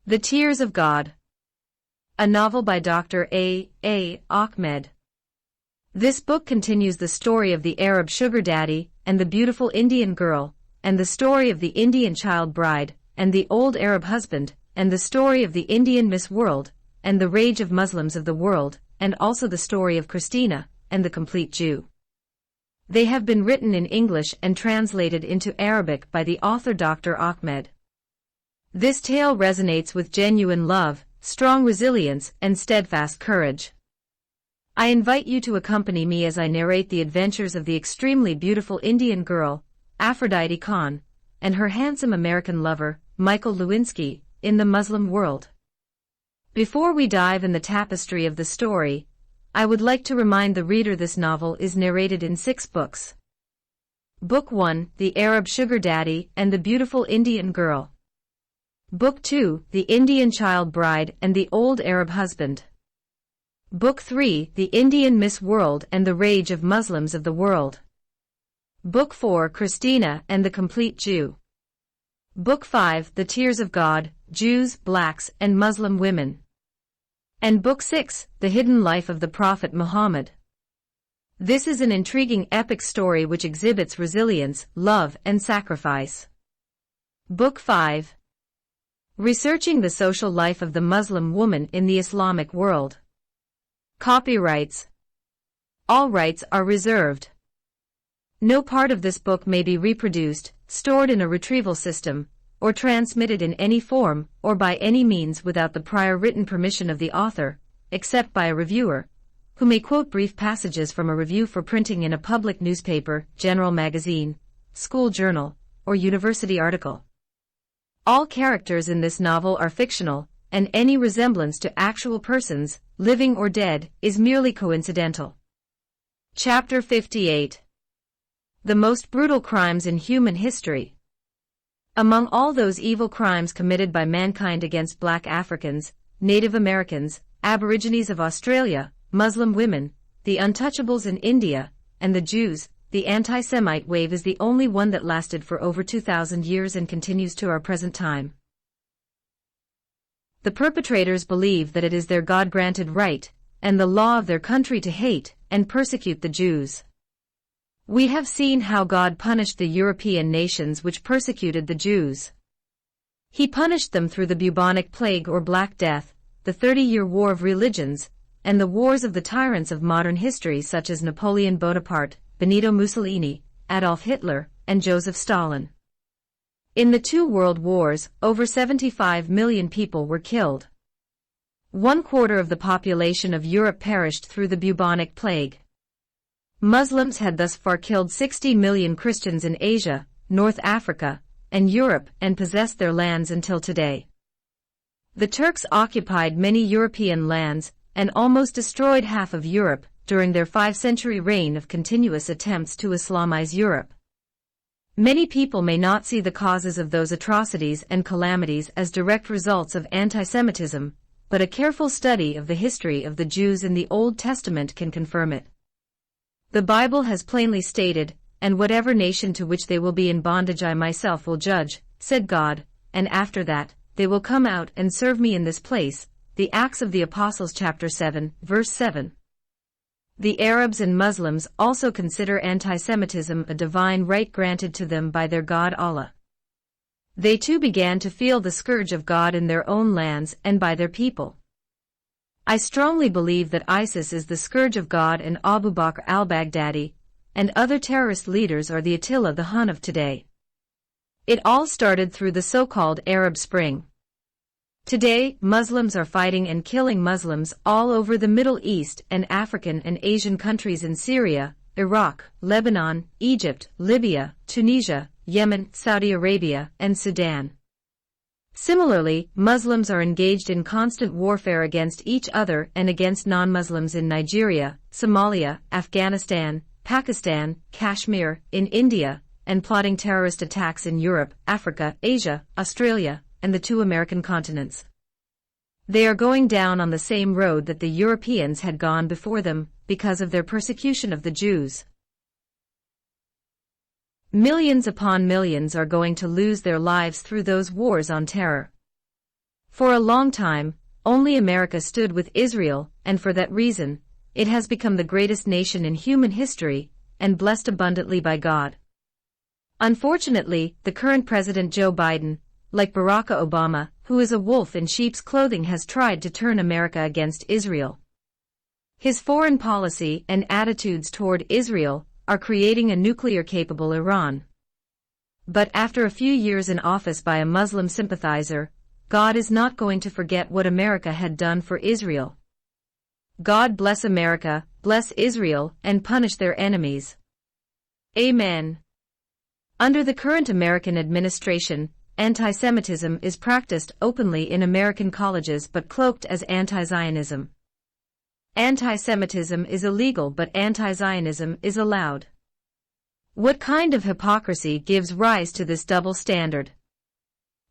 The Tears of God. A novel by Dr. A. Ahmed. This book continues the story of the Arab sugar daddy and the beautiful Indian girl, and the story of the Indian child bride and the old Arab husband, and the story of the Indian Miss World and the rage of Muslims of the world, and also the story of Christina and the complete Jew. They have been written in English and translated into Arabic by the author Dr. Ahmed. This tale resonates with genuine love, strong resilience, and steadfast courage. I invite you to accompany me as I narrate the adventures of the extremely beautiful Indian girl, Aphrodite Khan, and her handsome American lover, Michael Lewinsky, in the Muslim world. Before we dive in the tapestry of the story, I would like to remind the reader this novel is narrated in 6 books. Book 1, The Arab Sugar Daddy and the Beautiful Indian Girl. Book 2, The Indian Child Bride and the Old Arab Husband. Book 3, The Indian Miss World and the Rage of Muslims of the World. Book 4, Christina and the Complete Jew. Book 5, The Tears of God, Jews, Blacks, and Muslim Women. And Book 6, The Hidden Life of the Prophet Muhammad. This is an intriguing epic story which exhibits resilience, love, and sacrifice. Book 5. Researching the social life of the Muslim woman in the Islamic world. Copyrights. All rights are reserved. No part of this book may be reproduced, stored in a retrieval system, or transmitted in any form or by any means without the prior written permission of the author, except by a reviewer, who may quote brief passages from a review for printing in a public newspaper, general magazine, school journal, or university article. All characters in this novel are fictional, and any resemblance to actual persons, living or dead, is merely coincidental. Chapter 58. The most brutal crimes in human history. Among all those evil crimes committed by mankind against Black Africans, Native Americans, Aborigines of Australia, Muslim women, the untouchables in India, and the Jews, the anti-Semite wave is the only one that lasted for over 2,000 years and continues to our present time. The perpetrators believe that it is their God-granted right, and the law of their country to hate and persecute the Jews. We have seen how God punished the European nations which persecuted the Jews. He punished them through the bubonic plague or Black Death, the 30-year War of Religions, and the wars of the tyrants of modern history such as Napoleon Bonaparte, Benito Mussolini, Adolf Hitler, and Joseph Stalin. In the 2 world wars, over 75 million people were killed. 1/4 of the population of Europe perished through the bubonic plague. Muslims had thus far killed 60 million Christians in Asia, North Africa, and Europe and possessed their lands until today. The Turks occupied many European lands and almost destroyed half of Europe during their 5-century reign of continuous attempts to Islamize Europe. Many people may not see the causes of those atrocities and calamities as direct results of anti-Semitism, but a careful study of the history of the Jews in the Old Testament can confirm it. The Bible has plainly stated, "And whatever nation to which they will be in bondage I myself will judge," said God, "and after that, they will come out and serve me in this place." The Acts of the Apostles chapter 7, verse 7. The Arabs and Muslims also consider anti-Semitism a divine right granted to them by their God Allah. They too began to feel the scourge of God in their own lands and by their people. I strongly believe that ISIS is the scourge of God and Abu Bakr al-Baghdadi, and other terrorist leaders are the Attila the Hun of today. It all started through the so-called Arab Spring. Today, Muslims are fighting and killing Muslims all over the Middle East and African and Asian countries in Syria, Iraq, Lebanon, Egypt, Libya, Tunisia, Yemen, Saudi Arabia, and Sudan. Similarly, Muslims are engaged in constant warfare against each other and against non-Muslims in Nigeria, Somalia, Afghanistan, Pakistan, Kashmir, in India, and plotting terrorist attacks in Europe, Africa, Asia, Australia, and the 2 American continents. They are going down on the same road that the Europeans had gone before them, because of their persecution of the Jews. Millions upon millions are going to lose their lives through those wars on terror. For a long time, only America stood with Israel, and for that reason, it has become the greatest nation in human history, and blessed abundantly by God. Unfortunately, the current President Joe Biden, like Barack Obama, who is a wolf in sheep's clothing, has tried to turn America against Israel. His foreign policy and attitudes toward Israel are creating a nuclear-capable Iran. But after a few years in office by a Muslim sympathizer, God is not going to forget what America had done for Israel. God bless America, bless Israel, and punish their enemies. Amen. Under the current American administration, anti-Semitism is practiced openly in American colleges but cloaked as anti-Zionism. Anti-Semitism is illegal but anti-Zionism is allowed. What kind of hypocrisy gives rise to this double standard?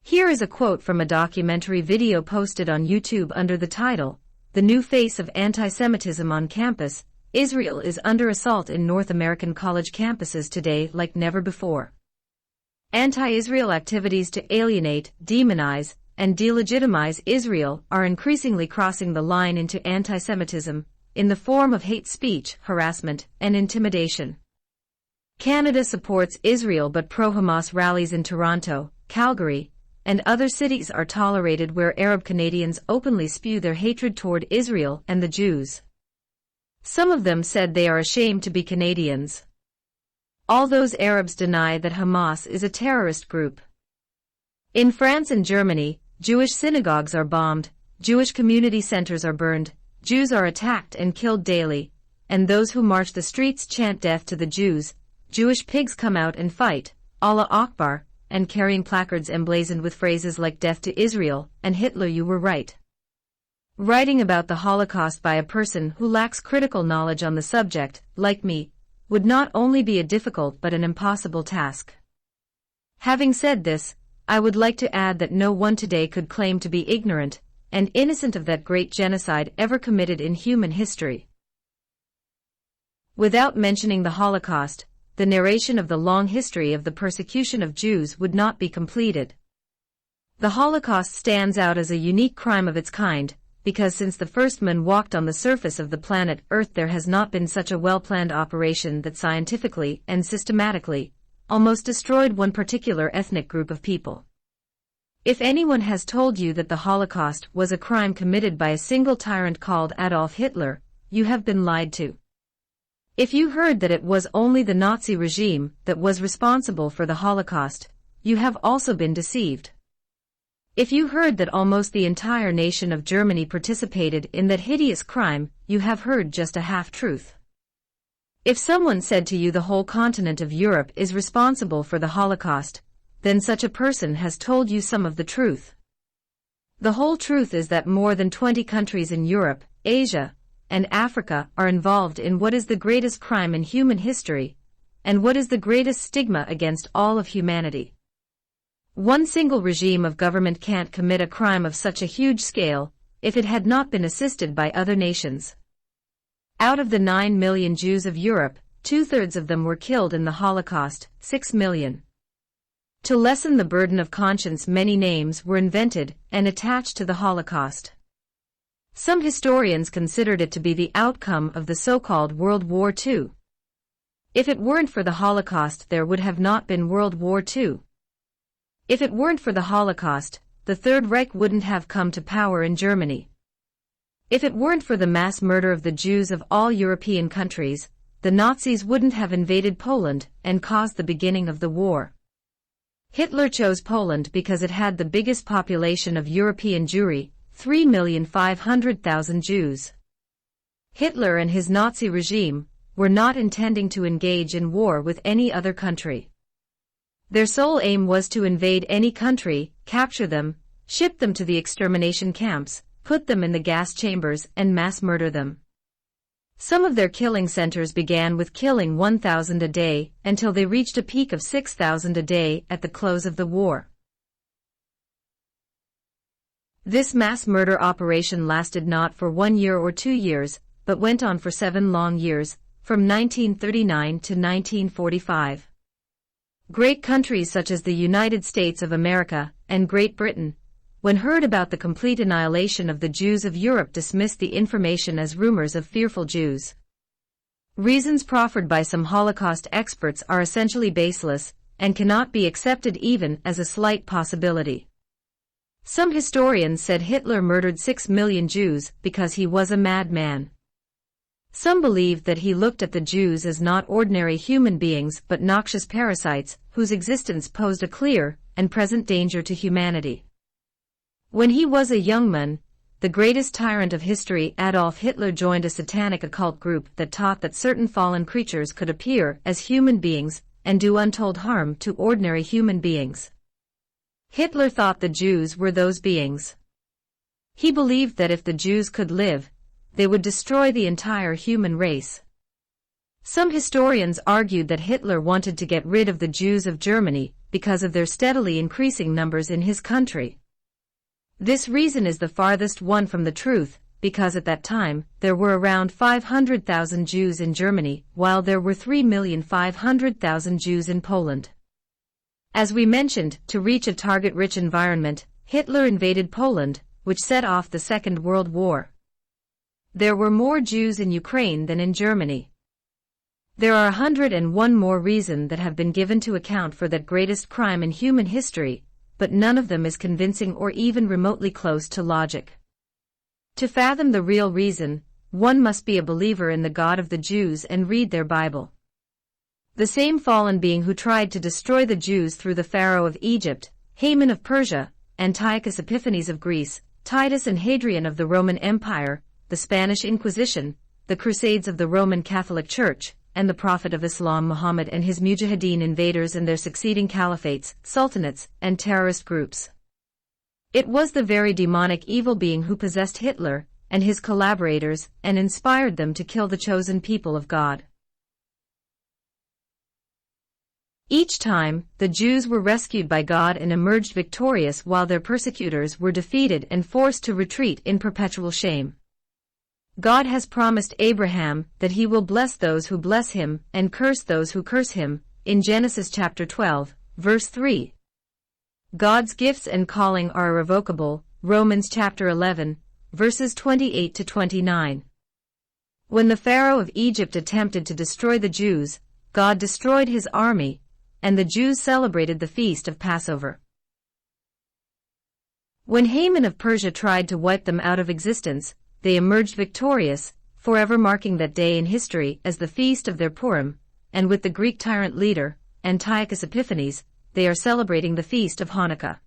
Here is a quote from a documentary video posted on YouTube under the title, "The New Face of Anti-Semitism on Campus." Israel is under assault in North American college campuses today like never before. Anti-Israel activities to alienate, demonize, and delegitimize Israel are increasingly crossing the line into anti-Semitism, in the form of hate speech, harassment, and intimidation. Canada supports Israel but pro-Hamas rallies in Toronto, Calgary, and other cities are tolerated where Arab Canadians openly spew their hatred toward Israel and the Jews. Some of them said they are ashamed to be Canadians. All those Arabs deny that Hamas is a terrorist group. In France and Germany, Jewish synagogues are bombed, Jewish community centers are burned, Jews are attacked and killed daily, and those who march the streets chant death to the Jews. Jewish pigs come out and fight, Allah Akbar, and carrying placards emblazoned with phrases like "Death to Israel" and "Hitler, you were right." Writing about the Holocaust by a person who lacks critical knowledge on the subject, like me, would not only be a difficult but an impossible task. Having said this, I would like to add that no one today could claim to be ignorant and innocent of that great genocide ever committed in human history. Without mentioning the Holocaust, the narration of the long history of the persecution of Jews would not be completed. The Holocaust stands out as a unique crime of its kind, because since the first man walked on the surface of the planet Earth there has not been such a well-planned operation that scientifically and systematically almost destroyed one particular ethnic group of people. If anyone has told you that the Holocaust was a crime committed by a single tyrant called Adolf Hitler, you have been lied to. If you heard that it was only the Nazi regime that was responsible for the Holocaust, you have also been deceived. If you heard that almost the entire nation of Germany participated in that hideous crime, you have heard just a half-truth. If someone said to you the whole continent of Europe is responsible for the Holocaust, then such a person has told you some of the truth. The whole truth is that more than 20 countries in Europe, Asia, and Africa are involved in what is the greatest crime in human history, and what is the greatest stigma against all of humanity. One single regime of government can't commit a crime of such a huge scale if it had not been assisted by other nations. Out of the 9 million Jews of Europe, 2/3 of them were killed in the Holocaust, 6 million. To lessen the burden of conscience, many names were invented and attached to the Holocaust. Some historians considered it to be the outcome of the so-called World War II. If it weren't for the Holocaust, there would have not been World War II. If it weren't for the Holocaust, the Third Reich wouldn't have come to power in Germany. If it weren't for the mass murder of the Jews of all European countries, the Nazis wouldn't have invaded Poland and caused the beginning of the war. Hitler chose Poland because it had the biggest population of European Jewry, 3,500,000 Jews. Hitler and his Nazi regime were not intending to engage in war with any other country. Their sole aim was to invade any country, capture them, ship them to the extermination camps, put them in the gas chambers, and mass murder them. Some of their killing centers began with killing 1,000 a day until they reached a peak of 6,000 a day at the close of the war. This mass murder operation lasted not for 1 year or 2 years, but went on for 7 long years, from 1939 to 1945. Great countries such as the United States of America and Great Britain when heard about the complete annihilation of the Jews of Europe, dismissed the information as rumors of fearful Jews. Reasons proffered by some Holocaust experts are essentially baseless and cannot be accepted even as a slight possibility. Some historians said Hitler murdered 6 million Jews because he was a madman. Some believed that he looked at the Jews as not ordinary human beings but noxious parasites whose existence posed a clear and present danger to humanity. When he was a young man, the greatest tyrant of history, Adolf Hitler, joined a satanic occult group that taught that certain fallen creatures could appear as human beings and do untold harm to ordinary human beings. Hitler thought the Jews were those beings. He believed that if the Jews could live, they would destroy the entire human race. Some historians argued that Hitler wanted to get rid of the Jews of Germany because of their steadily increasing numbers in his country. This reason is the farthest one from the truth, because at that time, there were around 500,000 Jews in Germany, while there were 3,500,000 Jews in Poland. As we mentioned, to reach a target-rich environment, Hitler invaded Poland, which set off the Second World War. There were more Jews in Ukraine than in Germany. There are 101 more reasons that have been given to account for that greatest crime in human history, but none of them is convincing or even remotely close to logic. To fathom the real reason, one must be a believer in the God of the Jews and read their Bible. The same fallen being who tried to destroy the Jews through the Pharaoh of Egypt, Haman of Persia, Antiochus Epiphanes of Greece, Titus and Hadrian of the Roman Empire, the Spanish Inquisition, the Crusades of the Roman Catholic Church, and the Prophet of Islam Muhammad and his Mujahideen invaders and their succeeding caliphates, sultanates, and terrorist groups. It was the very demonic evil being who possessed Hitler and his collaborators and inspired them to kill the chosen people of God. Each time, the Jews were rescued by God and emerged victorious while their persecutors were defeated and forced to retreat in perpetual shame. God has promised Abraham that he will bless those who bless him and curse those who curse him, in Genesis chapter 12, verse 3. God's gifts and calling are irrevocable, Romans chapter 11, verses 28 to 29. When the Pharaoh of Egypt attempted to destroy the Jews, God destroyed his army, and the Jews celebrated the feast of Passover. When Haman of Persia tried to wipe them out of existence, they emerged victorious, forever marking that day in history as the feast of their Purim, and with the Greek tyrant leader, Antiochus Epiphanes, they are celebrating the feast of Hanukkah.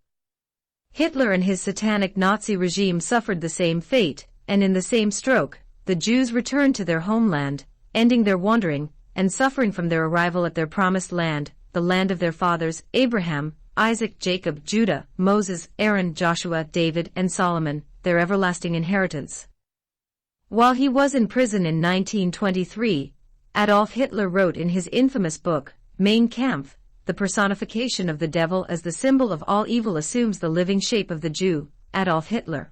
Hitler and his satanic Nazi regime suffered the same fate, and in the same stroke, the Jews returned to their homeland, ending their wandering and suffering from their arrival at their promised land, the land of their fathers, Abraham, Isaac, Jacob, Judah, Moses, Aaron, Joshua, David, and Solomon, their everlasting inheritance. While he was in prison in 1923, Adolf Hitler wrote in his infamous book, Mein Kampf, the personification of the devil as the symbol of all evil assumes the living shape of the Jew, Adolf Hitler.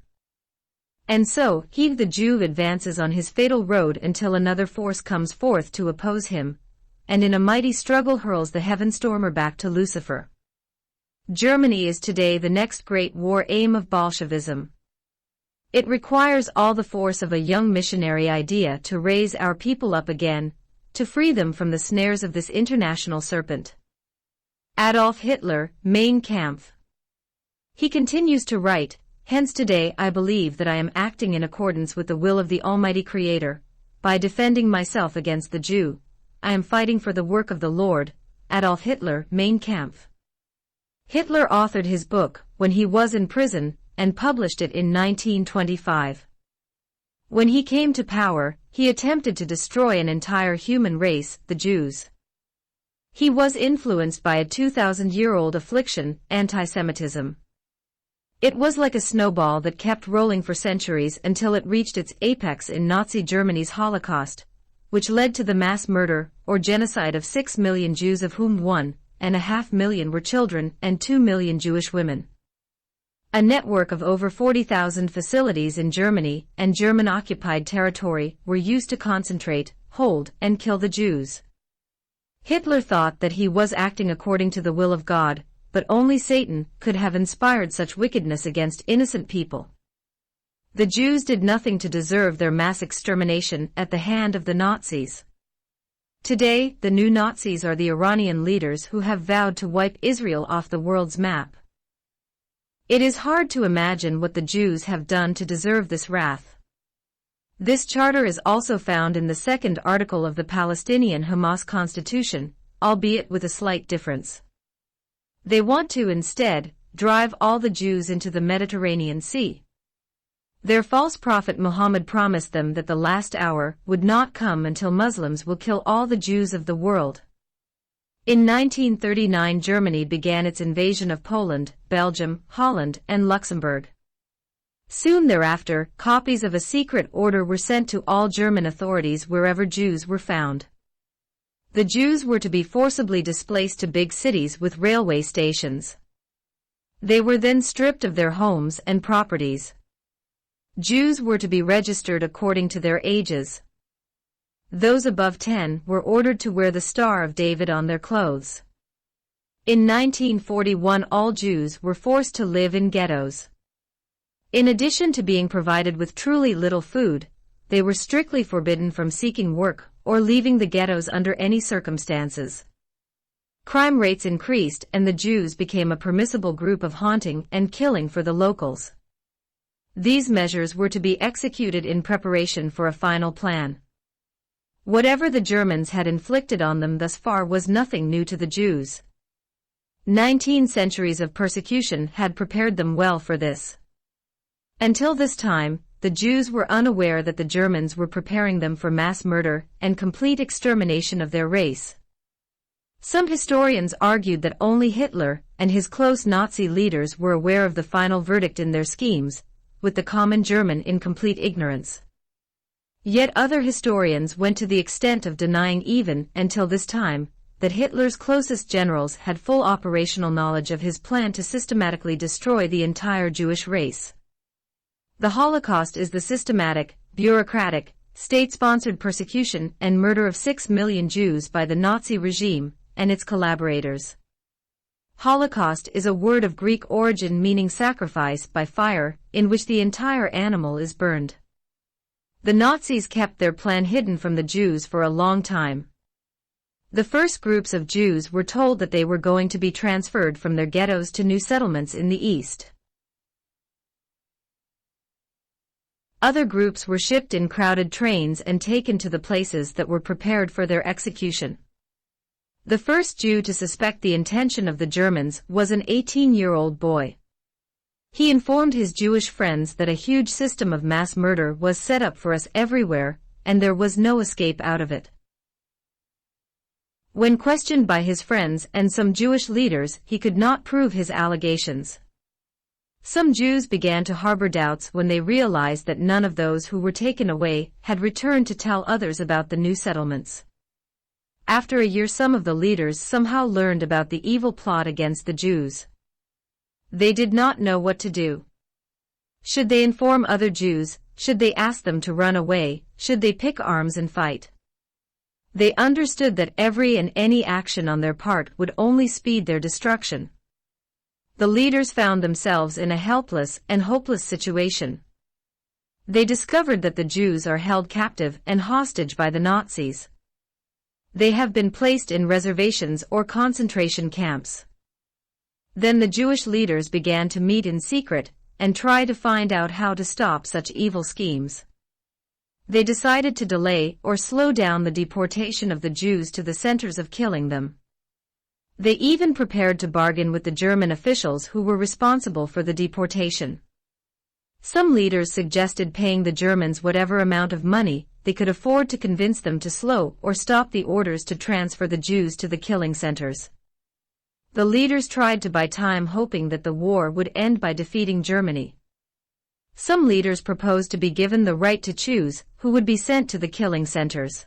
And so, he the Jew advances on his fatal road until another force comes forth to oppose him, and in a mighty struggle hurls the heaven-stormer back to Lucifer. Germany is today the next great war aim of Bolshevism. It requires all the force of a young missionary idea to raise our people up again, to free them from the snares of this international serpent. Adolf Hitler, Mein Kampf. He continues to write, hence today I believe that I am acting in accordance with the will of the Almighty Creator. By defending myself against the Jew, I am fighting for the work of the Lord. Adolf Hitler, Mein Kampf. Hitler authored his book when he was in prison, and published it in 1925. When he came to power, he attempted to destroy an entire human race, the Jews. He was influenced by a 2,000-year-old affliction, anti-Semitism. It was like a snowball that kept rolling for centuries until it reached its apex in Nazi Germany's Holocaust, which led to the mass murder, or genocide of 6 million Jews, of whom 1.5 million were children and 2 million Jewish women. A network of over 40,000 facilities in Germany and German-occupied territory were used to concentrate, hold, and kill the Jews. Hitler thought that he was acting according to the will of God, but only Satan could have inspired such wickedness against innocent people. The Jews did nothing to deserve their mass extermination at the hand of the Nazis. Today, the new Nazis are the Iranian leaders who have vowed to wipe Israel off the world's map. It is hard to imagine what the Jews have done to deserve this wrath. This charter is also found in the second article of the Palestinian Hamas Constitution, albeit with a slight difference. They want to, instead, drive all the Jews into the Mediterranean Sea. Their false prophet Muhammad promised them that the last hour would not come until Muslims will kill all the Jews of the world. In 1939, Germany began its invasion of Poland, Belgium, Holland, and Luxembourg. Soon thereafter, copies of a secret order were sent to all German authorities wherever Jews were found. The Jews were to be forcibly displaced to big cities with railway stations. They were then stripped of their homes and properties. Jews were to be registered according to their ages. Those above 10 were ordered to wear the Star of David on their clothes. In 1941, all Jews were forced to live in ghettos. In addition to being provided with truly little food, they were strictly forbidden from seeking work or leaving the ghettos under any circumstances. Crime rates increased and the Jews became a permissible group of haunting and killing for the locals. These measures were to be executed in preparation for a final plan. Whatever the Germans had inflicted on them thus far was nothing new to the Jews. 19 centuries of persecution had prepared them well for this. Until this time, the Jews were unaware that the Germans were preparing them for mass murder and complete extermination of their race. Some historians argued that only Hitler and his close Nazi leaders were aware of the final verdict in their schemes, with the common German in complete ignorance. Yet other historians went to the extent of denying even until this time that Hitler's closest generals had full operational knowledge of his plan to systematically destroy the entire Jewish race. The Holocaust is the systematic, bureaucratic, state-sponsored persecution and murder of 6 million Jews by the Nazi regime and its collaborators. Holocaust is a word of Greek origin meaning sacrifice by fire, in which the entire animal is burned. The Nazis kept their plan hidden from the Jews for a long time. The first groups of Jews were told that they were going to be transferred from their ghettos to new settlements in the east. Other groups were shipped in crowded trains and taken to the places that were prepared for their execution. The first Jew to suspect the intention of the Germans was an 18-year-old boy. He informed his Jewish friends that a huge system of mass murder was set up for us everywhere, and there was no escape out of it. When questioned by his friends and some Jewish leaders, he could not prove his allegations. Some Jews began to harbor doubts when they realized that none of those who were taken away had returned to tell others about the new settlements. After a year, some of the leaders somehow learned about the evil plot against the Jews. They did not know what to do. Should they inform other Jews? Should they ask them to run away? Should they pick arms and fight? They understood that every and any action on their part would only speed their destruction. The leaders found themselves in a helpless and hopeless situation. They discovered that the Jews are held captive and hostage by the Nazis. They have been placed in reservations or concentration camps. Then the Jewish leaders began to meet in secret and try to find out how to stop such evil schemes. They decided to delay or slow down the deportation of the Jews to the centers of killing them. They even prepared to bargain with the German officials who were responsible for the deportation. Some leaders suggested paying the Germans whatever amount of money they could afford to convince them to slow or stop the orders to transfer the Jews to the killing centers. The leaders tried to buy time, hoping that the war would end by defeating Germany. Some leaders proposed to be given the right to choose who would be sent to the killing centers.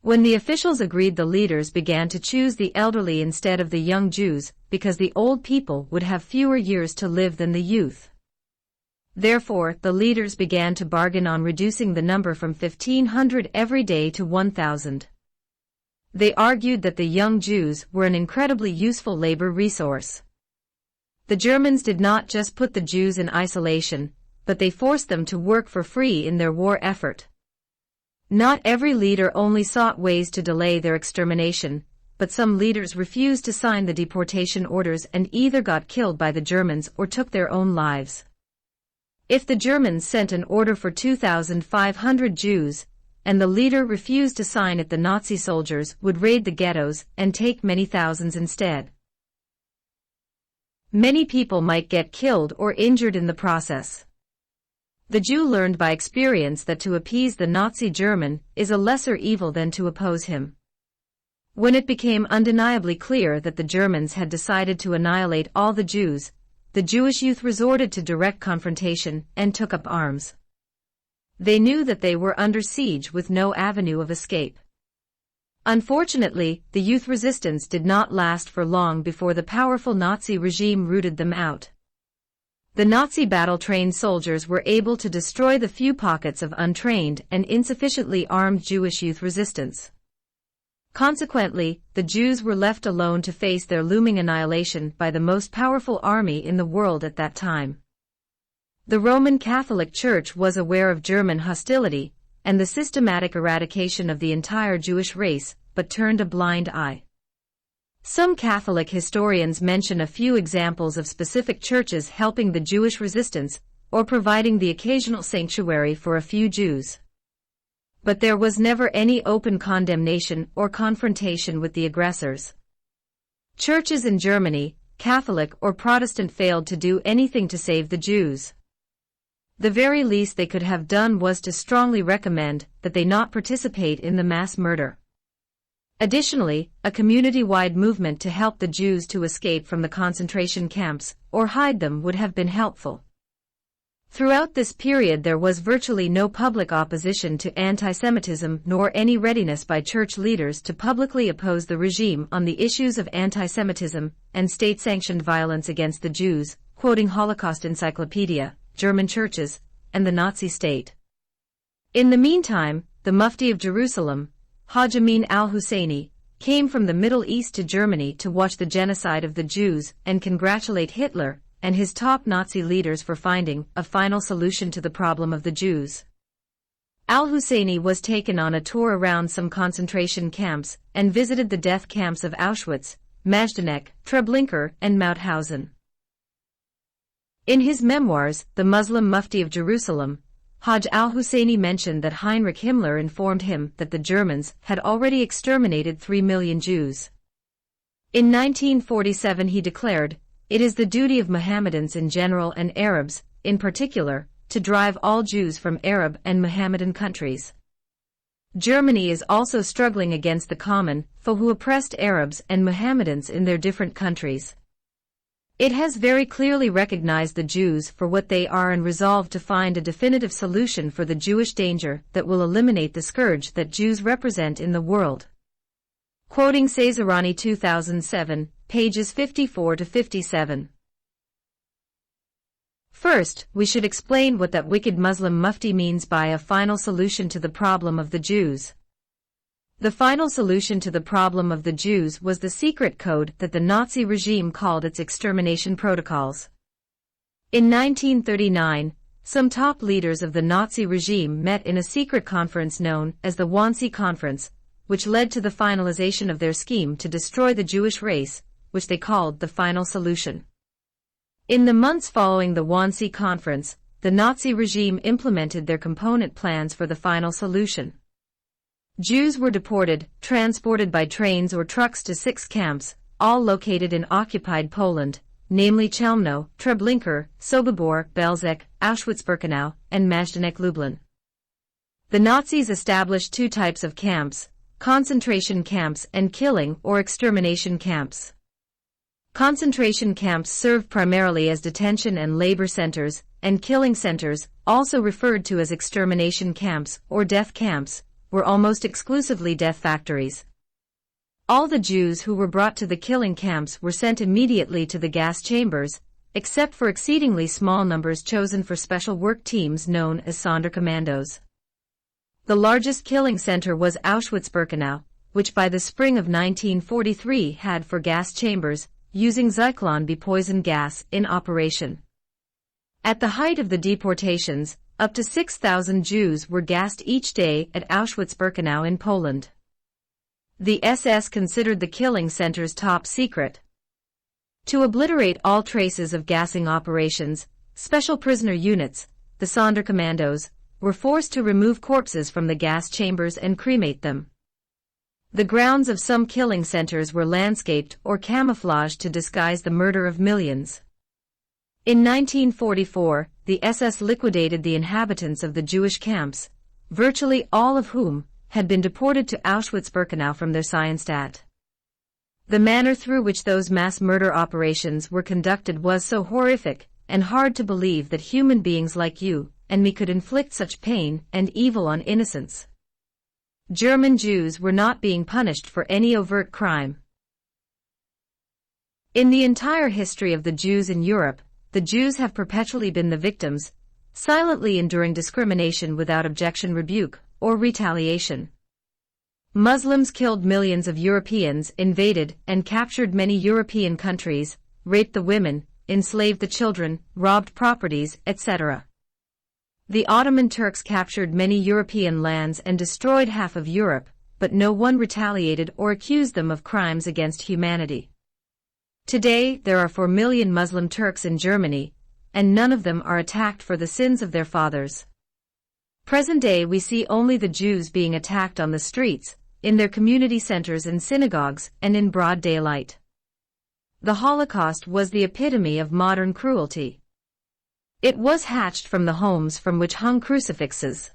When the officials agreed, the leaders began to choose the elderly instead of the young Jews, because the old people would have fewer years to live than the youth. Therefore, the leaders began to bargain on reducing the number from 1,500 every day to 1,000. They argued that the young Jews were an incredibly useful labor resource. The Germans did not just put the Jews in isolation, but they forced them to work for free in their war effort. Not every leader only sought ways to delay their extermination, but some leaders refused to sign the deportation orders and either got killed by the Germans or took their own lives. If the Germans sent an order for 2,500 Jews, and the leader refused to sign it, the Nazi soldiers would raid the ghettos and take many thousands instead. Many people might get killed or injured in the process. The Jew learned by experience that to appease the Nazi German is a lesser evil than to oppose him. When it became undeniably clear that the Germans had decided to annihilate all the Jews, the Jewish youth resorted to direct confrontation and took up arms. They knew that they were under siege with no avenue of escape. Unfortunately, the youth resistance did not last for long before the powerful Nazi regime rooted them out. The Nazi battle-trained soldiers were able to destroy the few pockets of untrained and insufficiently armed Jewish youth resistance. Consequently, the Jews were left alone to face their looming annihilation by the most powerful army in the world at that time. The Roman Catholic Church was aware of German hostility and the systematic eradication of the entire Jewish race, but turned a blind eye. Some Catholic historians mention a few examples of specific churches helping the Jewish resistance or providing the occasional sanctuary for a few Jews. But there was never any open condemnation or confrontation with the aggressors. Churches in Germany, Catholic or Protestant, failed to do anything to save the Jews. The very least they could have done was to strongly recommend that they not participate in the mass murder. Additionally, a community-wide movement to help the Jews to escape from the concentration camps or hide them would have been helpful. Throughout this period there was virtually no public opposition to anti-Semitism nor any readiness by church leaders to publicly oppose the regime on the issues of anti-Semitism and state-sanctioned violence against the Jews, quoting Holocaust Encyclopedia, German churches, and the Nazi state. In the meantime, the Mufti of Jerusalem, Haj Amin al-Husseini, came from the Middle East to Germany to watch the genocide of the Jews and congratulate Hitler and his top Nazi leaders for finding a final solution to the problem of the Jews. Al-Husseini was taken on a tour around some concentration camps and visited the death camps of Auschwitz, Majdanek, Treblinka, and Mauthausen. In his memoirs, The Muslim Mufti of Jerusalem, Haj al-Husseini mentioned that Heinrich Himmler informed him that the Germans had already exterminated 3 million Jews. In 1947 he declared, "It is the duty of Mohammedans in general and Arabs, in particular, to drive all Jews from Arab and Mohammedan countries." Germany is also struggling against the common foe who oppressed Arabs and Mohammedans in their different countries. It has very clearly recognized the Jews for what they are and resolved to find a definitive solution for the Jewish danger that will eliminate the scourge that Jews represent in the world. Quoting Cesarani 2007, pages 54 to 57. First, we should explain what that wicked Muslim Mufti means by a final solution to the problem of the Jews. The final solution to the problem of the Jews was the secret code that the Nazi regime called its extermination protocols. In 1939, some top leaders of the Nazi regime met in a secret conference known as the Wannsee Conference, which led to the finalization of their scheme to destroy the Jewish race, which they called the final solution. In the months following the Wannsee Conference, the Nazi regime implemented their component plans for the final solution. Jews were deported, transported by trains or trucks to 6 camps, all located in occupied Poland, namely Chelmno, Treblinka, Sobibor, Belzec, Auschwitz-Birkenau, and Majdanek Lublin. The Nazis established 2 types of camps: concentration camps and killing or extermination camps. Concentration camps served primarily as detention and labor centers, and killing centers, also referred to as extermination camps or death camps, were almost exclusively death factories. All the Jews who were brought to the killing camps were sent immediately to the gas chambers, except for exceedingly small numbers chosen for special work teams known as Sonderkommandos. The largest killing center was Auschwitz-Birkenau, which by the spring of 1943 had 4 gas chambers, using Zyklon B poison gas, in operation. At the height of the deportations, up to 6,000 Jews were gassed each day at Auschwitz-Birkenau in Poland. The SS considered the killing centers top secret. To obliterate all traces of gassing operations, special prisoner units, the Sonderkommandos, were forced to remove corpses from the gas chambers and cremate them. The grounds of some killing centers were landscaped or camouflaged to disguise the murder of millions. In 1944, the SS liquidated the inhabitants of the Jewish camps, virtually all of whom had been deported to Auschwitz-Birkenau from their Seienstadt. The manner through which those mass murder operations were conducted was so horrific and hard to believe that human beings like you and me could inflict such pain and evil on innocents. German Jews were not being punished for any overt crime. In the entire history of the Jews in Europe, the Jews have perpetually been the victims, silently enduring discrimination without objection, rebuke, or retaliation. Muslims killed millions of Europeans, invaded and captured many European countries, raped the women, enslaved the children, robbed properties, etc. The Ottoman Turks captured many European lands and destroyed half of Europe, but no one retaliated or accused them of crimes against humanity. Today, there are 4 million Muslim Turks in Germany, and none of them are attacked for the sins of their fathers. Present day, we see only the Jews being attacked on the streets, in their community centers and synagogues, and in broad daylight. The Holocaust was the epitome of modern cruelty. It was hatched from the homes from which hung crucifixes.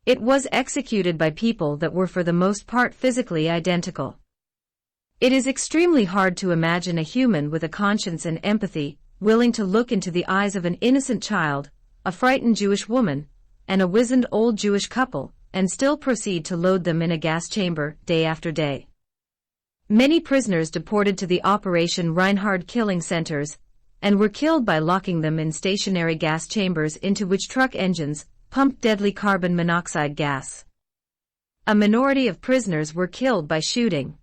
It was executed by people that were for the most part physically identical. It is extremely hard to imagine a human with a conscience and empathy, willing to look into the eyes of an innocent child, a frightened Jewish woman, and a wizened old Jewish couple, and still proceed to load them in a gas chamber, day after day. Many prisoners deported to the Operation Reinhard killing centers, and were killed by locking them in stationary gas chambers into which truck engines pumped deadly carbon monoxide gas. A minority of prisoners were killed by shooting.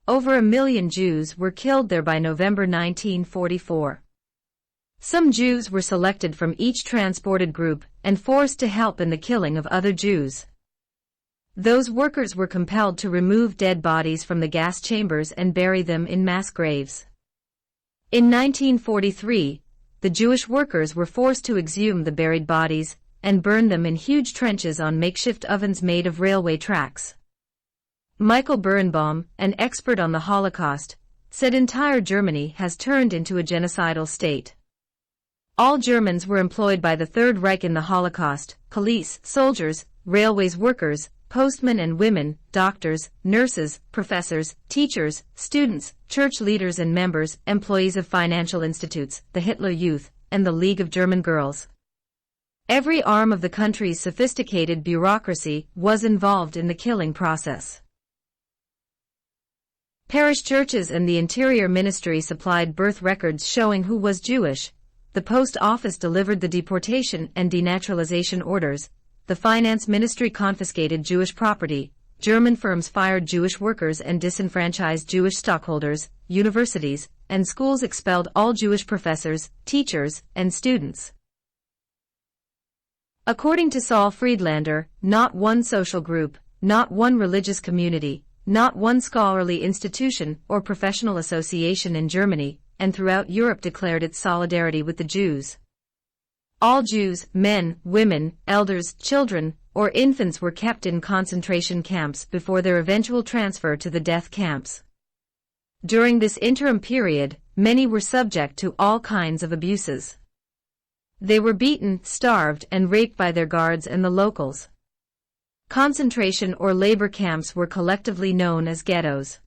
Over 1 million Jews were killed there by November 1944. Some Jews were selected from each transported group and forced to help in the killing of other Jews. Those workers were compelled to remove dead bodies from the gas chambers and bury them in mass graves. In 1943, the Jewish workers were forced to exhume the buried bodies and burn them in huge trenches on makeshift ovens made of railway tracks. Michael Birnbaum, an expert on the Holocaust, said entire Germany has turned into a genocidal state. All Germans were employed by the Third Reich in the Holocaust: police, soldiers, railways workers, postmen and women, doctors, nurses, professors, teachers, students, church leaders and members, employees of financial institutes, the Hitler Youth, and the League of German Girls. Every arm of the country's sophisticated bureaucracy was involved in the killing process. Parish churches and the Interior Ministry supplied birth records showing who was Jewish. The Post Office delivered the deportation and denaturalization orders. The Finance Ministry confiscated Jewish property. German firms fired Jewish workers and disenfranchised Jewish stockholders. Universities and schools expelled all Jewish professors, teachers, and students. According to Saul Friedlander, not one social group, not one religious community, not one scholarly institution or professional association in Germany and throughout Europe declared its solidarity with the Jews. All Jews, men, women, elders, children, or infants were kept in concentration camps before their eventual transfer to the death camps. During this interim period, many were subject to all kinds of abuses. They were beaten, starved, and raped by their guards and the locals. Concentration or labor camps were collectively known as ghettos.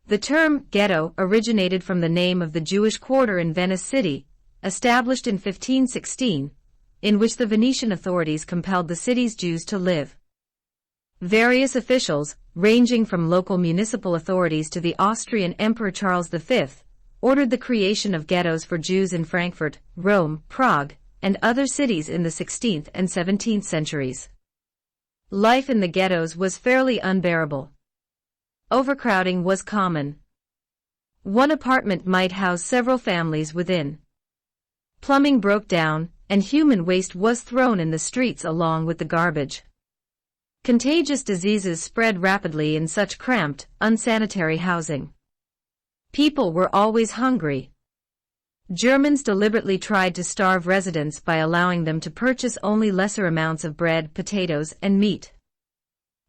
The term ghetto originated from the name of the Jewish quarter in Venice City, established in 1516, in which the Venetian authorities compelled the city's Jews to live. Various officials, ranging from local municipal authorities to the Austrian Emperor Charles V, ordered the creation of ghettos for Jews in Frankfurt, Rome, Prague, and other cities in the 16th and 17th centuries. Life in the ghettos was fairly unbearable. Overcrowding was common. One apartment might house several families within. Plumbing broke down, and human waste was thrown in the streets along with the garbage. Contagious diseases spread rapidly in such cramped, unsanitary housing. People were always hungry. Germans deliberately tried to starve residents by allowing them to purchase only lesser amounts of bread, potatoes, and meat.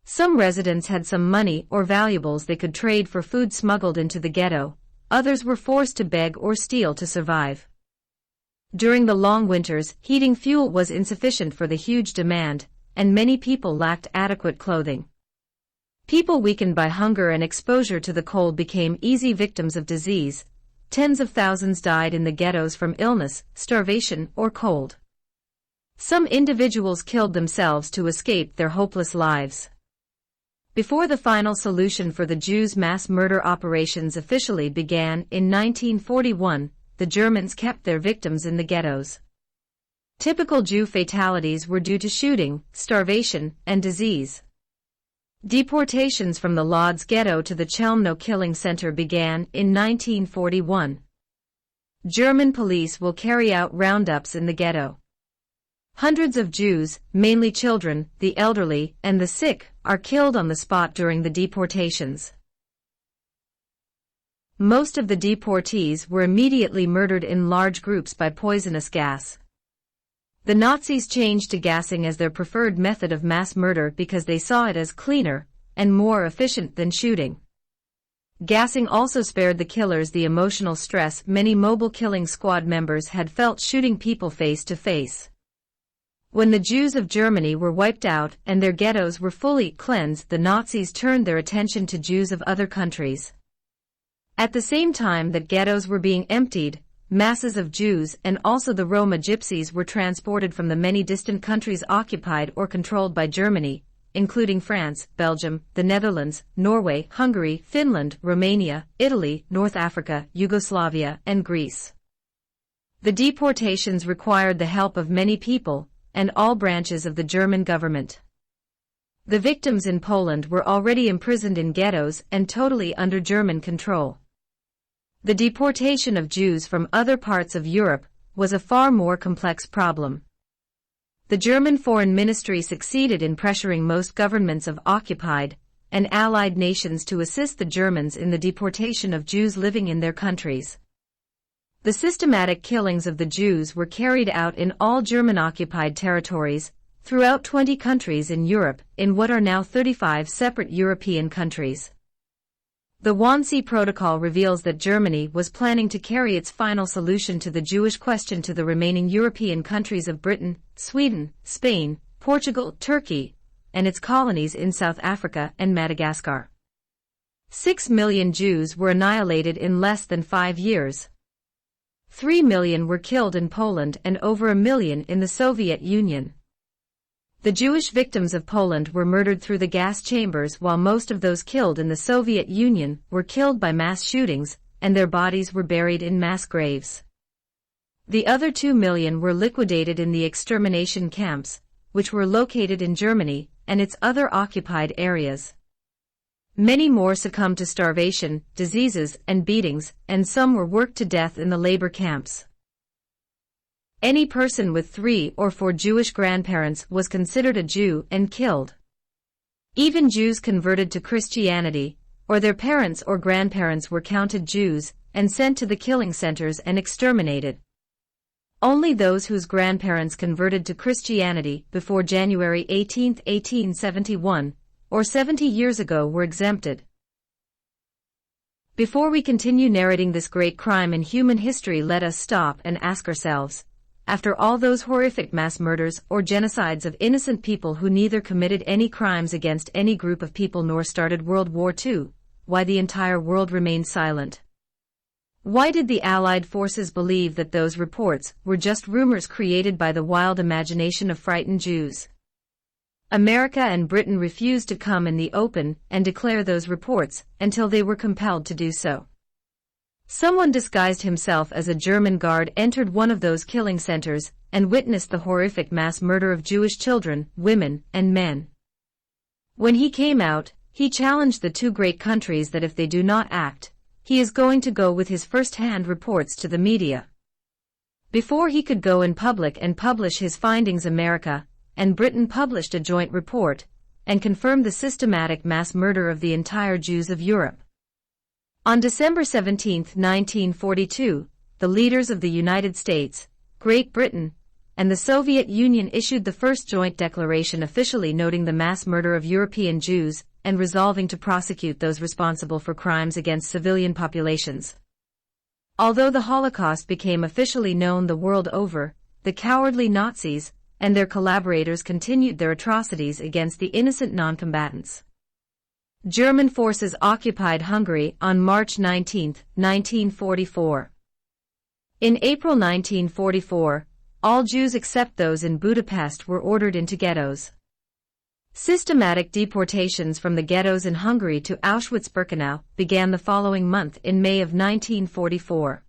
Some residents had some money or valuables they could trade for food smuggled into the ghetto. Others were forced to beg or steal to survive. During the long winters, heating fuel was insufficient for the huge demand, and many people lacked adequate clothing. People weakened by hunger and exposure to the cold became easy victims of disease. Tens of thousands died in the ghettos from illness, starvation, or cold. Some individuals killed themselves to escape their hopeless lives. Before the final solution for the Jews' mass murder operations officially began in 1941, the Germans kept their victims in the ghettos. Typical Jew fatalities were due to shooting, starvation, and disease. Deportations from the Lodz ghetto to the Chelmno killing center began in 1941. German police will carry out roundups in the ghetto. Hundreds of Jews, mainly children, the elderly, and the sick, are killed on the spot during the deportations. Most of the deportees were immediately murdered in large groups by poisonous gas. The Nazis changed to gassing as their preferred method of mass murder because they saw it as cleaner and more efficient than shooting. Gassing also spared the killers the emotional stress many mobile killing squad members had felt shooting people face to face. When the Jews of Germany were wiped out and their ghettos were fully cleansed, the Nazis turned their attention to Jews of other countries. At the same time that ghettos were being emptied, masses of Jews and also the Roma gypsies were transported from the many distant countries occupied or controlled by Germany, including France, Belgium, the Netherlands, Norway, Hungary, Finland, Romania, Italy, North Africa, Yugoslavia, and Greece. The deportations required the help of many people and all branches of the German government. The victims in Poland were already imprisoned in ghettos and totally under German control. The deportation of Jews from other parts of Europe was a far more complex problem. The German Foreign Ministry succeeded in pressuring most governments of occupied and Allied nations to assist the Germans in the deportation of Jews living in their countries. The systematic killings of the Jews were carried out in all German-occupied territories, throughout 20 countries in Europe, in what are now 35 separate European countries. The Wannsee Protocol reveals that Germany was planning to carry its final solution to the Jewish question to the remaining European countries of Britain, Sweden, Spain, Portugal, Turkey, and its colonies in South Africa and Madagascar. 6 million Jews were annihilated in less than 5 years. 3 million were killed in Poland and over 1 million in the Soviet Union. The Jewish victims of Poland were murdered through the gas chambers, while most of those killed in the Soviet Union were killed by mass shootings, and their bodies were buried in mass graves. The other 2 million were liquidated in the extermination camps, which were located in Germany and its other occupied areas. Many more succumbed to starvation, diseases, and beatings, and some were worked to death in the labor camps. Any person with 3 or 4 Jewish grandparents was considered a Jew and killed. Even Jews converted to Christianity, or their parents or grandparents were counted Jews and sent to the killing centers and exterminated. Only those whose grandparents converted to Christianity before January 18, 1871, or 70 years ago were exempted. Before we continue narrating this great crime in human history, let us stop and ask ourselves, after all those horrific mass murders or genocides of innocent people who neither committed any crimes against any group of people nor started World War II, why the entire world remained silent? Why did the Allied forces believe that those reports were just rumors created by the wild imagination of frightened Jews? America and Britain refused to come in the open and declare those reports until they were compelled to do so. Someone disguised himself as a German guard entered one of those killing centers and witnessed the horrific mass murder of Jewish children, women, and men. When he came out, he challenged the two great countries that if they do not act, he is going to go with his first-hand reports to the media. Before he could go in public and publish his findings, America and Britain published a joint report and confirmed the systematic mass murder of the entire Jews of Europe. On December 17, 1942, the leaders of the United States, Great Britain, and the Soviet Union issued the first joint declaration officially noting the mass murder of European Jews and resolving to prosecute those responsible for crimes against civilian populations. Although the Holocaust became officially known the world over, the cowardly Nazis and their collaborators continued their atrocities against the innocent non-combatants. German forces occupied Hungary on March 19, 1944. In April 1944, all Jews except those in Budapest were ordered into ghettos. Systematic deportations from the ghettos in Hungary to Auschwitz-Birkenau began the following month in May of 1944.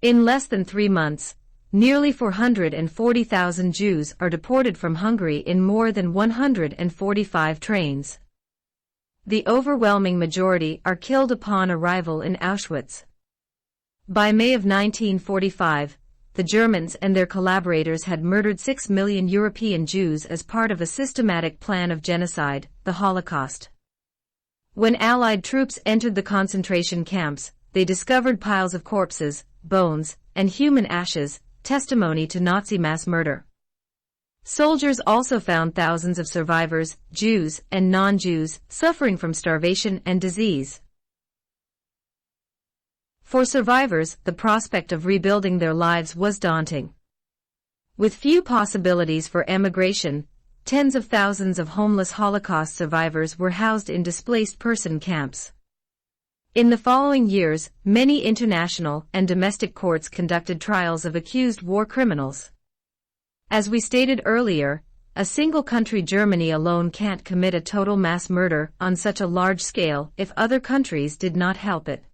In less than 3 months, nearly 440,000 Jews are deported from Hungary in more than 145 trains. The overwhelming majority are killed upon arrival in Auschwitz. By May of 1945, the Germans and their collaborators had murdered 6 million European Jews as part of a systematic plan of genocide, the Holocaust. When Allied troops entered the concentration camps, they discovered piles of corpses, bones, and human ashes, testimony to Nazi mass murder. Soldiers also found thousands of survivors, Jews and non-Jews, suffering from starvation and disease. For survivors, the prospect of rebuilding their lives was daunting. With few possibilities for emigration, tens of thousands of homeless Holocaust survivors were housed in displaced person camps. In the following years, many international and domestic courts conducted trials of accused war criminals. As we stated earlier, a single country, Germany alone, can't commit a total mass murder on such a large scale if other countries did not help it.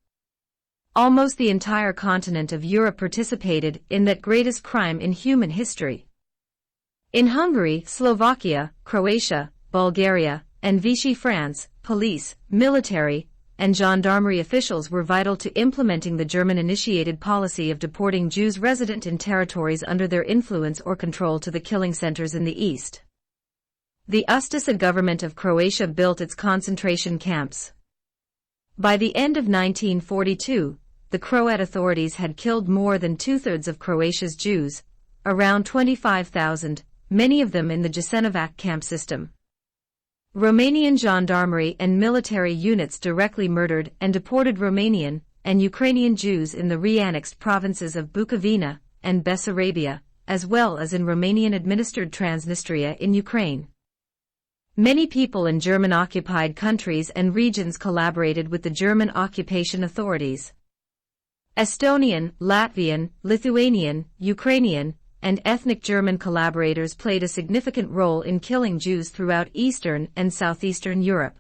Almost the entire continent of Europe participated in that greatest crime in human history. In Hungary, Slovakia, Croatia, Bulgaria, and Vichy France, police, military, and gendarmerie officials were vital to implementing the German-initiated policy of deporting Jews resident in territories under their influence or control to the killing centers in the east. The Ustaša government of Croatia built its concentration camps. By the end of 1942, the Croat authorities had killed more than two-thirds of Croatia's Jews, around 25,000, many of them in the Jasenovac camp system. Romanian gendarmerie and military units directly murdered and deported Romanian and Ukrainian Jews in the re-annexed provinces of Bukovina and Bessarabia, as well as in Romanian-administered Transnistria in Ukraine. Many people in German-occupied countries and regions collaborated with the German occupation authorities. Estonian, Latvian, Lithuanian, Ukrainian, and ethnic German collaborators played a significant role in killing Jews throughout Eastern and Southeastern Europe.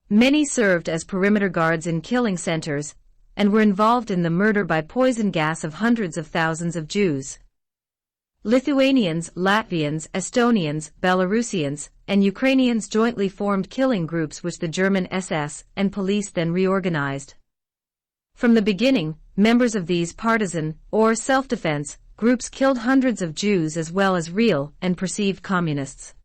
Many served as perimeter guards in killing centers and were involved in the murder by poison gas of hundreds of thousands of Jews. Lithuanians, Latvians, Estonians, Belarusians, and Ukrainians jointly formed killing groups which the German SS and police then reorganized. From the beginning, members of these partisan or self-defense groups killed hundreds of Jews as well as real and perceived communists.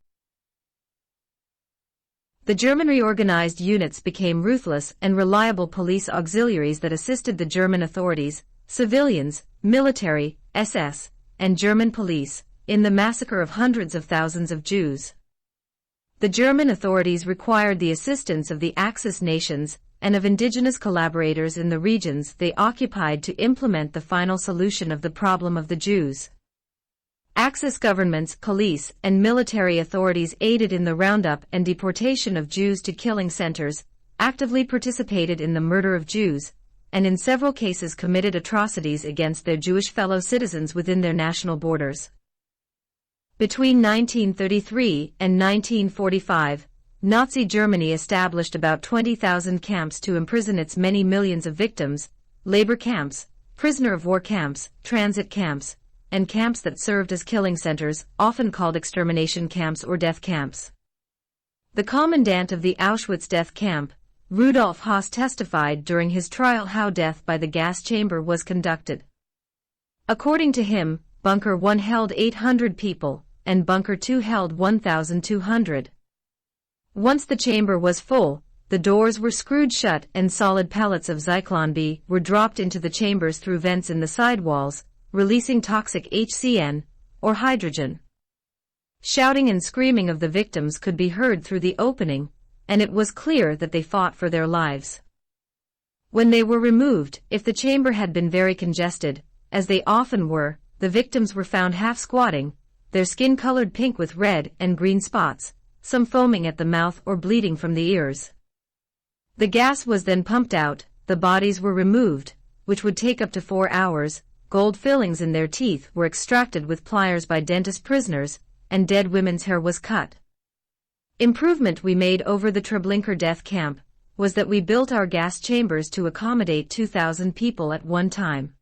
The German reorganized units became ruthless and reliable police auxiliaries that assisted the German authorities, civilians, military, SS, and German police, in the massacre of hundreds of thousands of Jews. The German authorities required the assistance of the Axis nations and of indigenous collaborators in the regions they occupied to implement the final solution of the problem of the Jews. Axis governments, police, and military authorities aided in the roundup and deportation of Jews to killing centers, actively participated in the murder of Jews, and in several cases committed atrocities against their Jewish fellow citizens within their national borders. Between 1933 and 1945, Nazi Germany established about 20,000 camps to imprison its many millions of victims, labor camps, prisoner of war camps, transit camps, and camps that served as killing centers, often called extermination camps or death camps. The commandant of the Auschwitz death camp, Rudolf Haas, testified during his trial how death by the gas chamber was conducted. According to him, Bunker 1 held 800 people, and Bunker 2 held 1,200. Once the chamber was full, the doors were screwed shut and solid pellets of Zyklon B were dropped into the chambers through vents in the sidewalls, releasing toxic HCN, or hydrogen. Shouting and screaming of the victims could be heard through the opening, and it was clear that they fought for their lives. When they were removed, if the chamber had been very congested, as they often were, the victims were found half squatting, their skin colored pink with red and green spots, some foaming at the mouth or bleeding from the ears. The gas was then pumped out, the bodies were removed, which would take up to 4 hours, gold fillings in their teeth were extracted with pliers by dentist prisoners, and dead women's hair was cut. Improvement we made over the Treblinka death camp was that we built our gas chambers to accommodate 2,000 people at one time.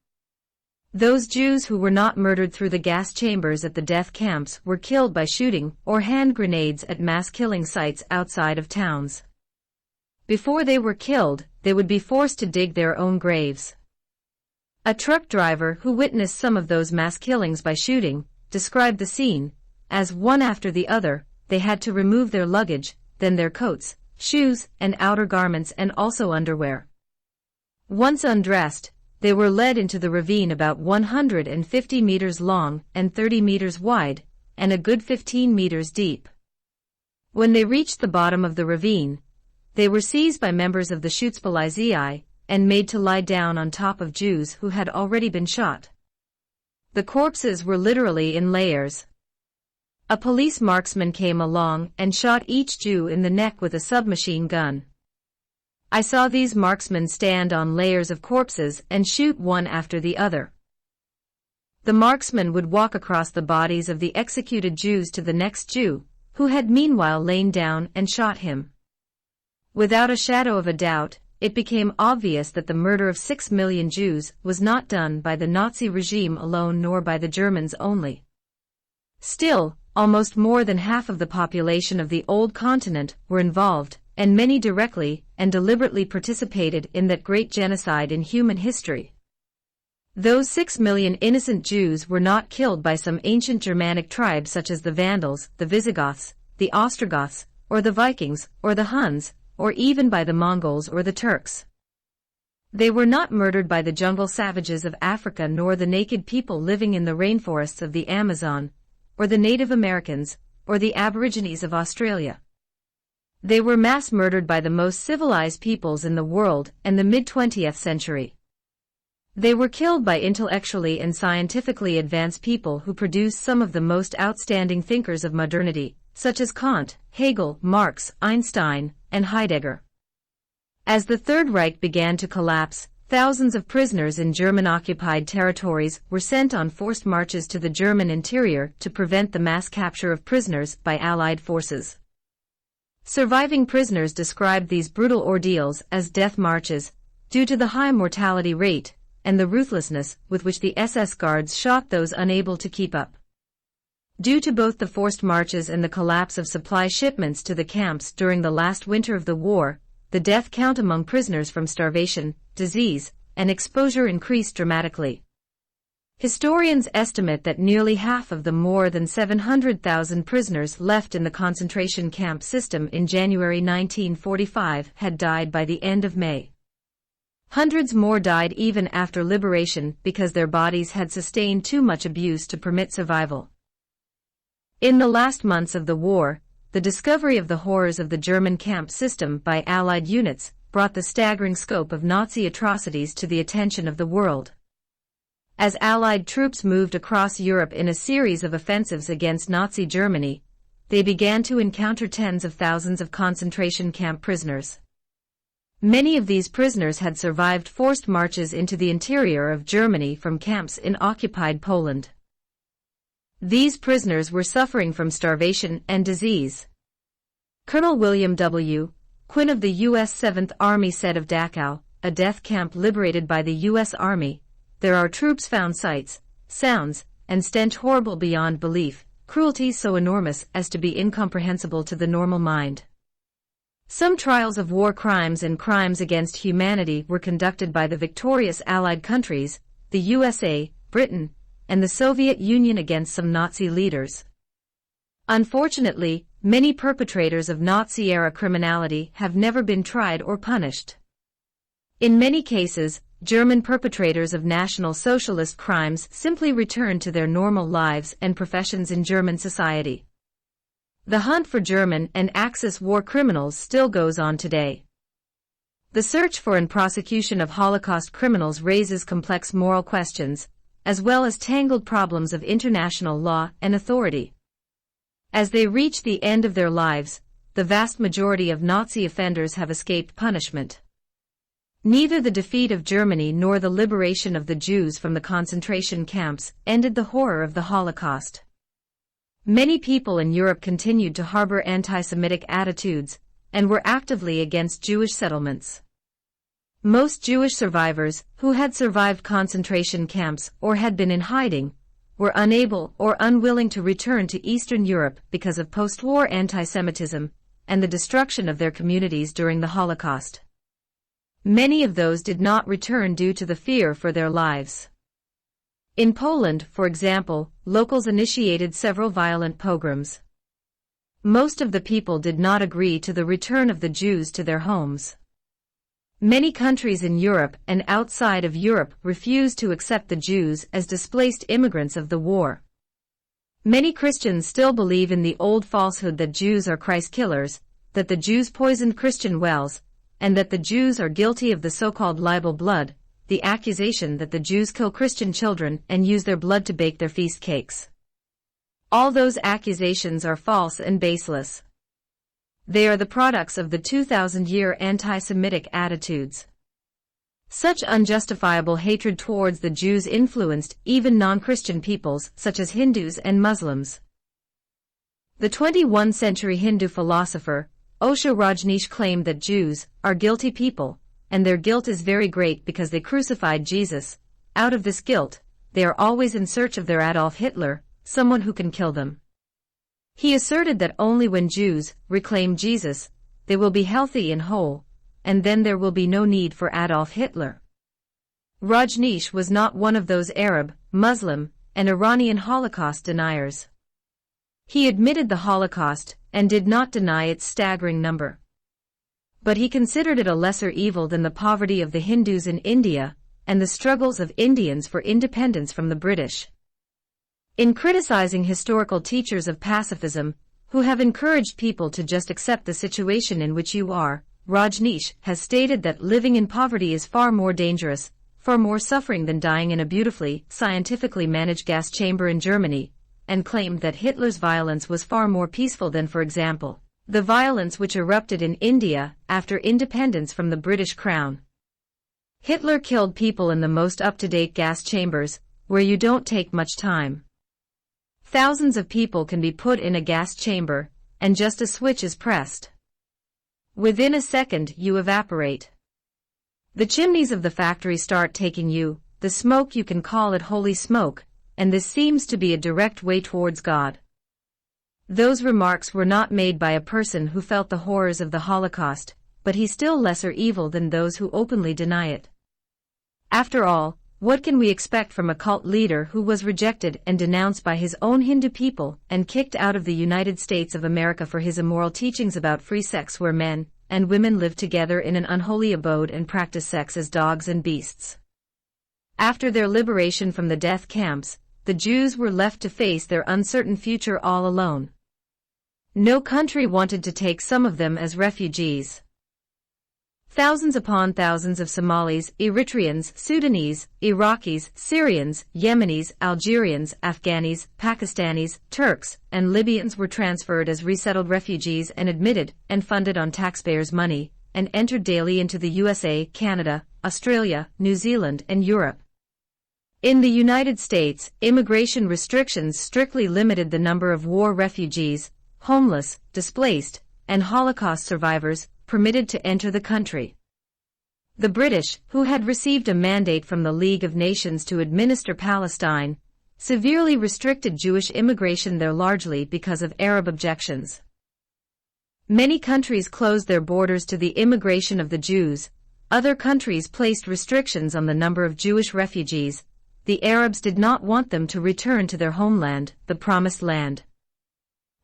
Those Jews who were not murdered through the gas chambers at the death camps were killed by shooting or hand grenades at mass killing sites outside of towns. Before they were killed, they would be forced to dig their own graves. A truck driver who witnessed some of those mass killings by shooting described the scene as one after the other. They had to remove their luggage, then their coats, shoes, and outer garments, and also underwear. Once undressed, they were led into the ravine about 150 meters long and 30 meters wide, and a good 15 meters deep. When they reached the bottom of the ravine, they were seized by members of the Schutzpolizei and made to lie down on top of Jews who had already been shot. The corpses were literally in layers. A police marksman came along and shot each Jew in the neck with a submachine gun. I saw these marksmen stand on layers of corpses and shoot one after the other. The marksman would walk across the bodies of the executed Jews to the next Jew, who had meanwhile lain down and shot him. Without a shadow of a doubt, it became obvious that the murder of 6 million Jews was not done by the Nazi regime alone nor by the Germans only. Still, almost more than half of the population of the old continent were involved, and many directly and deliberately participated in that great genocide in human history. Those 6 million innocent Jews were not killed by some ancient Germanic tribe such as the Vandals, the Visigoths, the Ostrogoths, or the Vikings, or the Huns, or even by the Mongols or the Turks. They were not murdered by the jungle savages of Africa nor the naked people living in the rainforests of the Amazon, or the Native Americans, or the Aborigines of Australia. They were mass murdered by the most civilized peoples in the world in the mid-20th century. They were killed by intellectually and scientifically advanced people who produced some of the most outstanding thinkers of modernity, such as Kant, Hegel, Marx, Einstein, and Heidegger. As the Third Reich began to collapse, thousands of prisoners in German-occupied territories were sent on forced marches to the German interior to prevent the mass capture of prisoners by Allied forces. Surviving prisoners described these brutal ordeals as death marches, due to the high mortality rate and the ruthlessness with which the SS guards shot those unable to keep up. Due to both the forced marches and the collapse of supply shipments to the camps during the last winter of the war, the death count among prisoners from starvation, disease, and exposure increased dramatically. Historians estimate that nearly half of the more than 700,000 prisoners left in the concentration camp system in January 1945 had died by the end of May. Hundreds more died even after liberation because their bodies had sustained too much abuse to permit survival. In the last months of the war, the discovery of the horrors of the German camp system by Allied units brought the staggering scope of Nazi atrocities to the attention of the world. As Allied troops moved across Europe in a series of offensives against Nazi Germany, they began to encounter tens of thousands of concentration camp prisoners. Many of these prisoners had survived forced marches into the interior of Germany from camps in occupied Poland. These prisoners were suffering from starvation and disease. Colonel William W. Quinn of the U.S. 7th Army said of Dachau, a death camp liberated by the U.S. Army, "There are troops found sights, sounds, and stench horrible beyond belief, cruelty so enormous as to be incomprehensible to the normal mind." Some trials of war crimes and crimes against humanity were conducted by the victorious Allied countries, the USA, Britain, and the Soviet Union against some Nazi leaders. Unfortunately, many perpetrators of Nazi-era criminality have never been tried or punished. In many cases, German perpetrators of National Socialist crimes simply returned to their normal lives and professions in German society. The hunt for German and Axis war criminals still goes on today. The search for and prosecution of Holocaust criminals raises complex moral questions, as well as tangled problems of international law and authority. As they reach the end of their lives, the vast majority of Nazi offenders have escaped punishment. Neither the defeat of Germany nor the liberation of the Jews from the concentration camps ended the horror of the Holocaust. Many people in Europe continued to harbor anti-Semitic attitudes and were actively against Jewish settlements. Most Jewish survivors, who had survived concentration camps or had been in hiding, were unable or unwilling to return to Eastern Europe because of post-war anti-Semitism and the destruction of their communities during the Holocaust. Many of those did not return due to the fear for their lives. In Poland, for example, locals initiated several violent pogroms. Most of the people did not agree to the return of the Jews to their homes. Many countries in Europe and outside of Europe refused to accept the Jews as displaced immigrants of the war. Many Christians still believe in the old falsehood that Jews are Christ killers, that the Jews poisoned Christian wells, and that the Jews are guilty of the so-called libel blood, the accusation that the Jews kill Christian children and use their blood to bake their feast cakes. All those accusations are false and baseless. They are the products of the 2,000-year anti-Semitic attitudes. Such unjustifiable hatred towards the Jews influenced even non-Christian peoples such as Hindus and Muslims. The 21st century Hindu philosopher, Osho Rajneesh claimed that Jews are guilty people, and their guilt is very great because they crucified Jesus. Out of this guilt, they are always in search of their Adolf Hitler, someone who can kill them. He asserted that only when Jews reclaim Jesus, they will be healthy and whole, and then there will be no need for Adolf Hitler. Rajneesh was not one of those Arab, Muslim, and Iranian Holocaust deniers. He admitted the Holocaust and did not deny its staggering number. But he considered it a lesser evil than the poverty of the Hindus in India and the struggles of Indians for independence from the British. In criticizing historical teachers of pacifism, who have encouraged people to just accept the situation in which you are, Rajneesh has stated that living in poverty is far more dangerous, far more suffering than dying in a beautifully, scientifically managed gas chamber in Germany, and claimed that Hitler's violence was far more peaceful than, for example, the violence which erupted in India after independence from the British Crown. Hitler killed people in the most up-to-date gas chambers, where you don't take much time. Thousands of people can be put in a gas chamber, and just a switch is pressed. Within a second you evaporate. The chimneys of the factory start taking you, the smoke you can call it holy smoke, and this seems to be a direct way towards God. Those remarks were not made by a person who felt the horrors of the Holocaust, but he's still lesser evil than those who openly deny it. After all, what can we expect from a cult leader who was rejected and denounced by his own Hindu people and kicked out of the United States of America for his immoral teachings about free sex where men and women live together in an unholy abode and practice sex as dogs and beasts? After their liberation from the death camps, the Jews were left to face their uncertain future all alone. No country wanted to take some of them as refugees. Thousands upon thousands of Somalis, Eritreans, Sudanese, Iraqis, Syrians, Yemenis, Algerians, Afghanis, Pakistanis, Turks, and Libyans were transferred as resettled refugees and admitted and funded on taxpayers' money, and entered daily into the USA, Canada, Australia, New Zealand, and Europe. In the United States, immigration restrictions strictly limited the number of war refugees, homeless, displaced, and Holocaust survivors permitted to enter the country. The British, who had received a mandate from the League of Nations to administer Palestine, severely restricted Jewish immigration there largely because of Arab objections. Many countries closed their borders to the immigration of the Jews. Other countries placed restrictions on the number of Jewish refugees. The Arabs did not want them to return to their homeland, the Promised Land.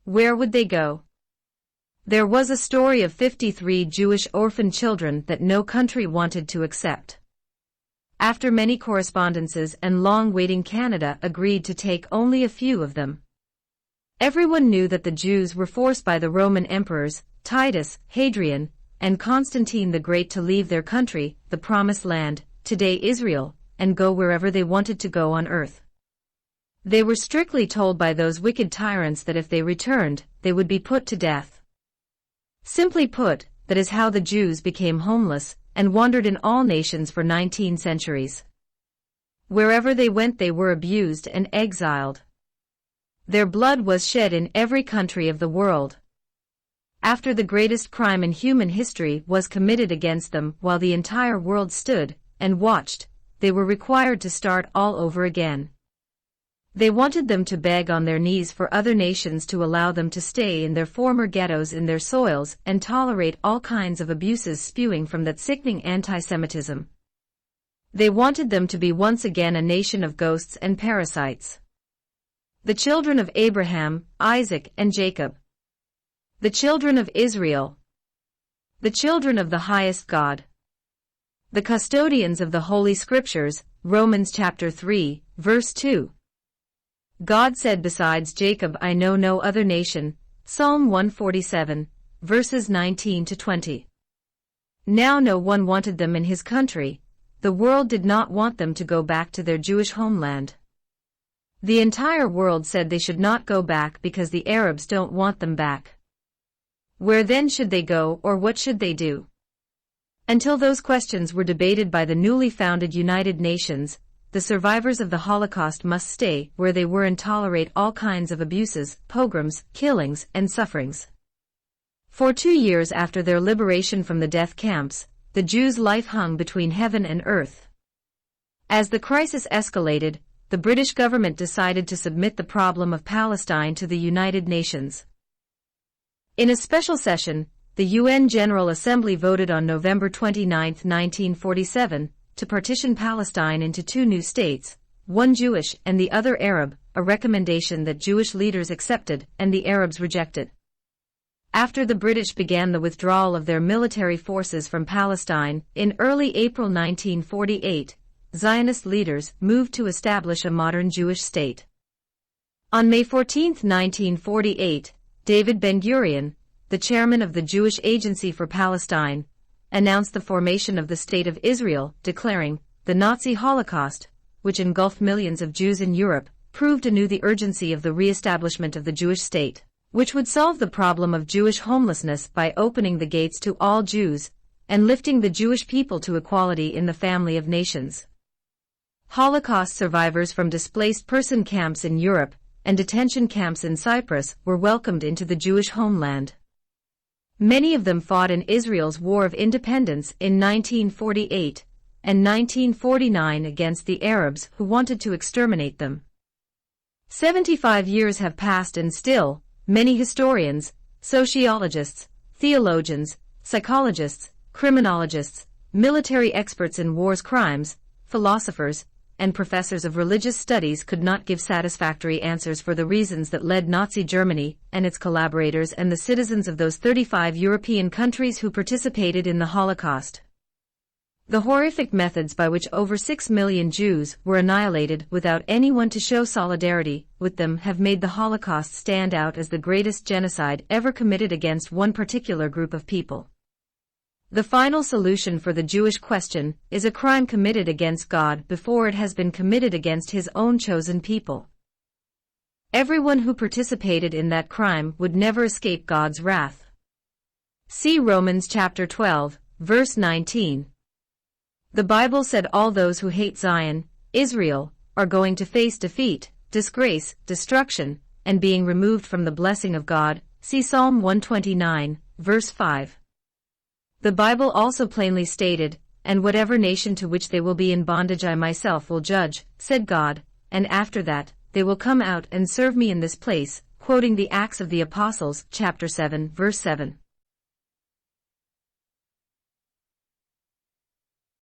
Where would they go? There was a story of 53 Jewish orphan children that no country wanted to accept. After many correspondences and long waiting, Canada agreed to take only a few of them. Everyone knew that the Jews were forced by the Roman emperors, Titus, Hadrian, and Constantine the Great to leave their country, the Promised Land, today Israel, and go wherever they wanted to go on earth. They were strictly told by those wicked tyrants that if they returned, they would be put to death. Simply put, that is how the Jews became homeless and wandered in all nations for 19 centuries. Wherever they went, they were abused and exiled. Their blood was shed in every country of the world. After the greatest crime in human history was committed against them, while the entire world stood and watched, they were required to start all over again. They wanted them to beg on their knees for other nations to allow them to stay in their former ghettos in their soils and tolerate all kinds of abuses spewing from that sickening anti-Semitism. They wanted them to be once again a nation of ghosts and parasites. The children of Abraham, Isaac, and Jacob. The children of Israel. The children of the highest God. The custodians of the Holy Scriptures, Romans chapter 3, verse 2. God said, besides Jacob I know no other nation, Psalm 147, verses 19 to 20. Now no one wanted them in his country. The world did not want them to go back to their Jewish homeland. The entire world said they should not go back because the Arabs don't want them back. Where then should they go, or what should they do? Until those questions were debated by the newly founded United Nations, the survivors of the Holocaust must stay where they were and tolerate all kinds of abuses, pogroms, killings, and sufferings. For 2 years after their liberation from the death camps, the Jews' life hung between heaven and earth. As the crisis escalated, the British government decided to submit the problem of Palestine to the United Nations. In a special session, the UN General Assembly voted on November 29, 1947, to partition Palestine into 2 new states, one Jewish and the other Arab, a recommendation that Jewish leaders accepted and the Arabs rejected. After the British began the withdrawal of their military forces from Palestine, in early April 1948, Zionist leaders moved to establish a modern Jewish state. On May 14, 1948, David Ben-Gurion, the chairman of the Jewish Agency for Palestine, announced the formation of the State of Israel, declaring, the Nazi Holocaust, which engulfed millions of Jews in Europe, proved anew the urgency of the re-establishment of the Jewish state, which would solve the problem of Jewish homelessness by opening the gates to all Jews and lifting the Jewish people to equality in the family of nations. Holocaust survivors from displaced person camps in Europe and detention camps in Cyprus were welcomed into the Jewish homeland. Many of them fought in Israel's War of Independence in 1948 and 1949 against the Arabs who wanted to exterminate them. 75 years have passed and still, many historians, sociologists, theologians, psychologists, criminologists, military experts in war's crimes, philosophers, and professors of religious studies could not give satisfactory answers for the reasons that led Nazi Germany and its collaborators and the citizens of those 35 European countries who participated in the Holocaust. The horrific methods by which over 6 million Jews were annihilated without anyone to show solidarity with them have made the Holocaust stand out as the greatest genocide ever committed against one particular group of people. The final solution for the Jewish question is a crime committed against God before it has been committed against His own chosen people. Everyone who participated in that crime would never escape God's wrath. See Romans chapter 12, verse 19. The Bible said all those who hate Zion, Israel, are going to face defeat, disgrace, destruction, and being removed from the blessing of God. See Psalm 129, verse 5. The Bible also plainly stated, and whatever nation to which they will be in bondage I myself will judge, said God, and after that, they will come out and serve me in this place, quoting the Acts of the Apostles, chapter 7, verse 7.